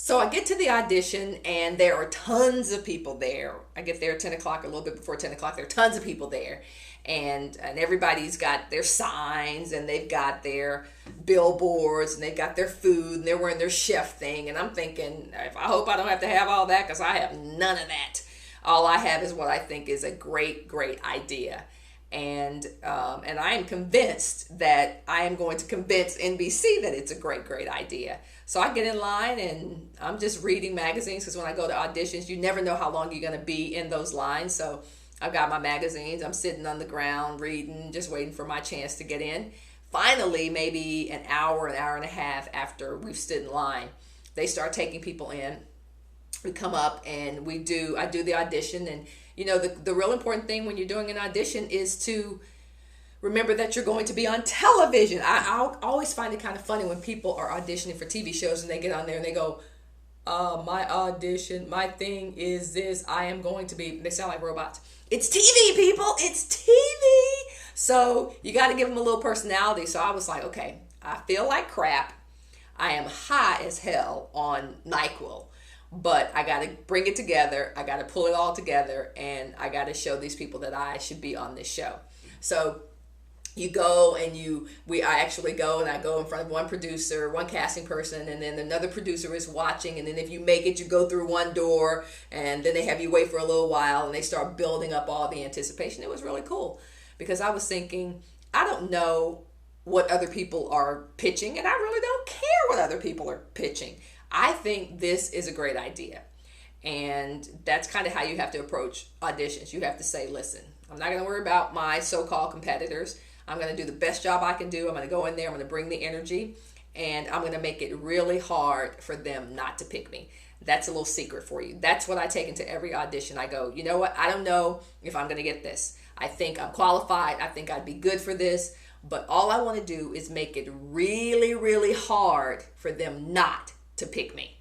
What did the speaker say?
So I get to the audition and there are tons of people there. I get there at 10 o'clock, a little bit before 10 o'clock. There are tons of people there. And everybody's got their signs and they've got their billboards and they've got their food and they're wearing their chef thing. And I'm thinking, I hope I don't have to have all that because I have none of that. All I have is what I think is a great, great idea. And I am convinced that I am going to convince NBC that it's a great, great idea. So I get in line and I'm just reading magazines because when I go to auditions, you never know how long you're going to be in those lines. So I've got my magazines. I'm sitting on the ground reading, just waiting for my chance to get in. Finally, maybe an hour and a half after we've stood in line, they start taking people in. We come up and I do the audition. And you know, the real important thing when you're doing an audition is to remember that you're going to be on television. I always find it kind of funny when people are auditioning for TV shows and they get on there and they go, my audition, my thing is this, I am going to be, they sound like robots. It's TV, people, it's TV. So you got to give them a little personality. So I was like, okay, I feel like crap. I am high as hell on NyQuil. But I got to bring it together. I got to pull it all together. And I got to show these people that I should be on this show. So you go and I actually go and I go in front of one producer, one casting person, and then another producer is watching. And then if you make it, you go through one door and then they have you wait for a little while and they start building up all the anticipation. It was really cool because I was thinking, I don't know what other people are pitching and I really don't care what other people are pitching. I think this is a great idea. And that's kind of how you have to approach auditions. You have to say, listen, I'm not going to worry about my so-called competitors. I'm going to do the best job I can do. I'm going to go in there. I'm going to bring the energy. And I'm going to make it really hard for them not to pick me. That's a little secret for you. That's what I take into every audition. I go, you know what? I don't know if I'm going to get this. I think I'm qualified. I think I'd be good for this. But all I want to do is make it really, really hard for them not to pick me.